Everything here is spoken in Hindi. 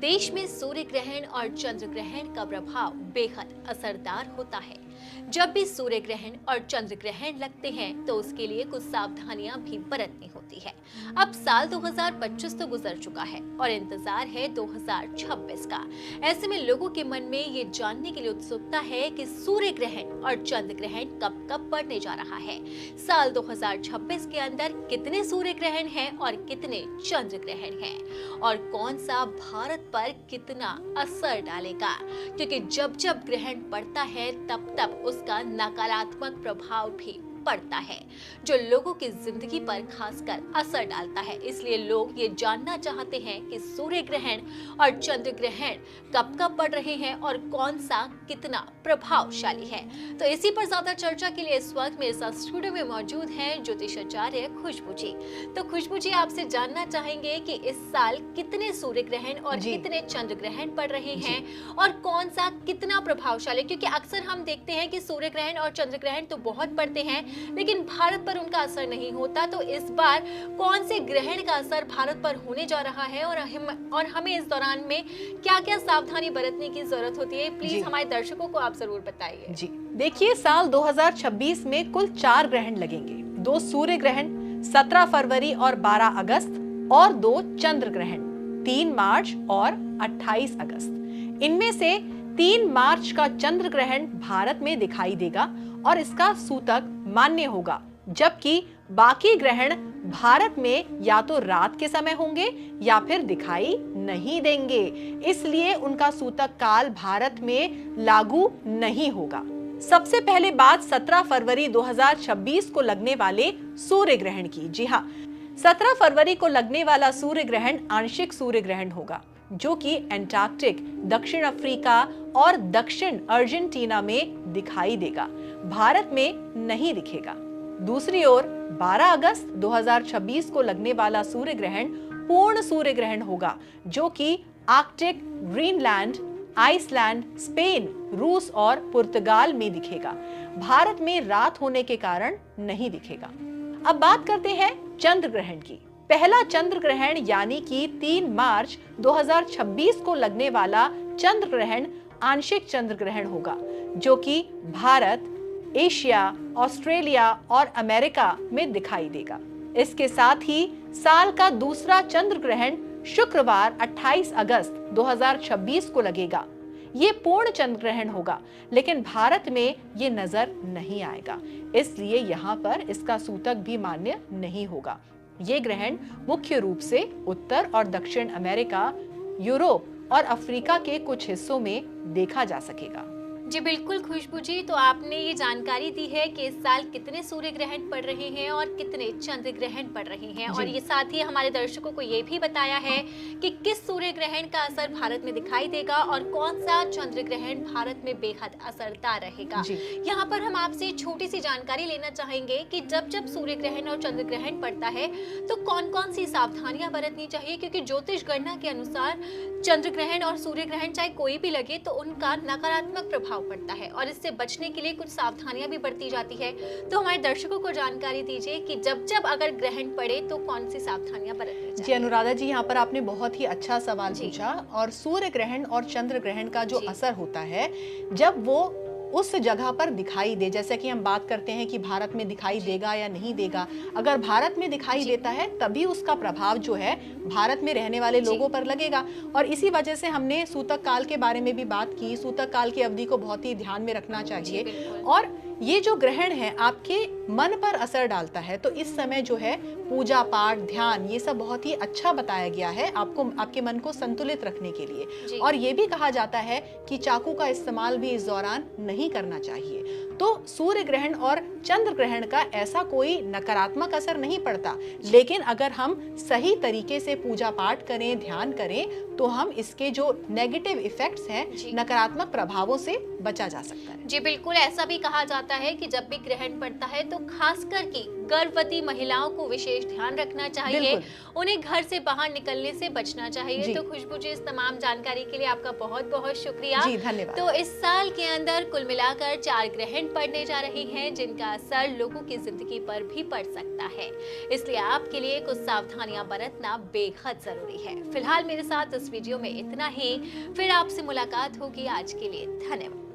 देश में सूर्य ग्रहण और चंद्र ग्रहण का प्रभाव बेहद असरदार होता है। जब भी सूर्य ग्रहण और चंद्र ग्रहण लगते हैं तो उसके लिए कुछ सावधानियां भी बरतनी होती है। अब साल 2025 तो गुजर चुका है और इंतजार है 2026 का। ऐसे में लोगों के मन में ये जानने के लिए उत्सुकता है कि सूर्य ग्रहण और चंद्र ग्रहण कब कब पड़ने जा रहा है। साल 2026 के अंदर कितने सूर्य ग्रहण हैं और कितने चंद्र ग्रहण हैं और कौन सा भारत पर कितना असर डालेगा, क्योंकि जब जब ग्रहण पड़ता है तब तब उसका नकारात्मक प्रभाव भी पड़ता है जो लोगों की जिंदगी पर खासकर असर डालता है। इसलिए लोग ये जानना चाहते हैं कि सूर्य ग्रहण और चंद्र ग्रहण कब कब पड़ रहे हैं और कौन सा कितना प्रभावशाली है। तो इसी पर ज्यादा चर्चा के लिए इस वक्त मेरे साथ स्टूडियो में मौजूद हैं ज्योतिषाचार्य खुशबू जी। तो खुशबू जी, आपसे जानना चाहेंगे कि इस साल कितने सूर्य ग्रहण और कितने चंद्र ग्रहण पड़ रहे हैं और कौन सा कितना प्रभावशाली, क्योंकि अक्सर हम देखते हैं कि सूर्य ग्रहण और चंद्र ग्रहण तो बहुत पड़ते हैं लेकिन भारत पर उनका असर नहीं होता। तो इस बार कौन से ग्रहण का असर भारत पर होने जा रहा है और हमें इस दौरान में क्या-क्या सावधानी बरतने की जरूरत होती है, प्लीज हमारे दर्शकों को आप जरूर बताइए। जी देखिए, साल 2026 में कुल 4 ग्रहण लगेंगे। 2 सूर्य ग्रहण 17 फरवरी और 12 अगस्त और 2 चंद्र ग्रहण 3 मार्च और 28 अगस्त। इनमें से 3 मार्च का चंद्र ग्रहण भारत में दिखाई देगा और इसका सूतक मान्य होगा, जबकि बाकी ग्रहण भारत में या तो रात के समय होंगे या फिर दिखाई नहीं देंगे, इसलिए उनका सूतक काल भारत में लागू नहीं होगा। सबसे पहले बात 17 फरवरी 2026 को लगने वाले सूर्य ग्रहण की। जी हाँ, 17 फरवरी को लगने वाला सूर्य ग्रहण आंशिक सूर्य ग्रहण होगा, जो कि एंटार्क्टिक, दक्षिण अफ्रीका और दक्षिण अर्जेंटीना में दिखाई देगा, भारत में नहीं दिखेगा। दूसरी ओर 12 अगस्त 2026 को लगने वाला सूर्य ग्रहण पूर्ण सूर्य ग्रहण होगा, जो कि आर्कटिक, ग्रीनलैंड, आइसलैंड, स्पेन, रूस और पुर्तगाल में दिखेगा, भारत में रात होने के कारण नहीं दिखेगा। अब बात करते हैं चंद्र ग्रहण की। पहला चंद्र ग्रहण यानी कि 3 मार्च 2026 को लगने वाला चंद्र ग्रहण आंशिक चंद्र ग्रहण होगा, जो कि भारत, एशिया, ऑस्ट्रेलिया और अमेरिका में दिखाई देगा। इसके साथ ही साल का दूसरा चंद्र ग्रहण शुक्रवार 28 अगस्त 2026 को लगेगा। ये पूर्ण चंद्र ग्रहण होगा, लेकिन भारत में ये नजर नहीं आएगा, इसलिए यहाँ पर इसका सूतक भी मान्य नहीं होगा। ये ग्रहण मुख्य रूप से उत्तर और दक्षिण अमेरिका, यूरोप और अफ्रीका के कुछ हिस्सों में देखा जा सकेगा। जी बिल्कुल खुशबू जी, तो आपने ये जानकारी दी है कि इस साल कितने सूर्य ग्रहण पड़ रहे हैं और कितने चंद्र ग्रहण पड़ रहे हैं, और ये साथ ही हमारे दर्शकों को ये भी बताया है कि किस सूर्य ग्रहण का असर भारत में दिखाई देगा और कौन सा चंद्र ग्रहण भारत में बेहद असरदार रहेगा। यहाँ पर हम आपसे छोटी सी जानकारी लेना चाहेंगे कि जब जब सूर्य ग्रहण और चंद्र ग्रहण पड़ता है तो कौन कौन सी सावधानियां बरतनी चाहिए, क्योंकि ज्योतिष गणना के अनुसार चंद्र ग्रहण और सूर्य ग्रहण चाहे कोई भी लगे तो उनका नकारात्मक प्रभाव पड़ता है और इससे बचने के लिए कुछ सावधानियां भी बरती जाती है। तो हमारे दर्शकों को जानकारी दीजिए कि जब जब अगर ग्रहण पड़े तो कौन सी सावधानियां बरतनी चाहिए। जी अनुराधा जी, यहाँ पर आपने बहुत ही अच्छा सवाल पूछा। और सूर्य ग्रहण और चंद्र ग्रहण का जो असर होता है जब वो उस जगह पर दिखाई दे, जैसे कि हम बात करते हैं कि भारत में दिखाई देगा या नहीं देगा, अगर भारत में दिखाई देता है तभी उसका प्रभाव जो है भारत में रहने वाले लोगों पर लगेगा। और इसी वजह से हमने सूतक काल के बारे में भी बात की। सूतक काल की अवधि को बहुत ही ध्यान में रखना चाहिए। और ये जो ग्रहण है आपके मन पर असर डालता है, तो इस समय जो है पूजा पाठ, ध्यान, ये सब बहुत ही अच्छा बताया गया है आपको, आपके मन को संतुलित रखने के लिए। और ये भी कहा जाता है कि चाकू का इस्तेमाल भी इस दौरान नहीं करना चाहिए। तो सूर्य ग्रहण और चंद्र ग्रहण का ऐसा कोई नकारात्मक असर नहीं पड़ता, लेकिन अगर हम सही तरीके से पूजा पाठ करें, ध्यान करें, तो हम इसके जो नेगेटिव इफेक्ट्स हैं, नकारात्मक प्रभावों से बचा जा सकता है। जी बिल्कुल, ऐसा भी कहा जाता है कि जब भी ग्रहण पड़ता है तो खासकर कि गर्भवती महिलाओं को विशेष ध्यान रखना चाहिए, बिल्कुल। उन्हें घर से बाहर निकलने से बचना चाहिए। जी। तो खुशबू जी, इस तमाम जानकारी के लिए आपका बहुत बहुत शुक्रिया। जी, धन्यवाद। तो इस साल के अंदर कुल मिलाकर 4 ग्रहण पड़ने जा रहे हैं, जिनका असर लोगों की जिंदगी पर भी पड़ सकता है। इसलिए आपके लिए कुछ सावधानियां बरतना बेहद जरूरी है। फिलहाल मेरे साथ इस वीडियो में इतना ही, फिर आपसे मुलाकात होगी। आज के लिए धन्यवाद।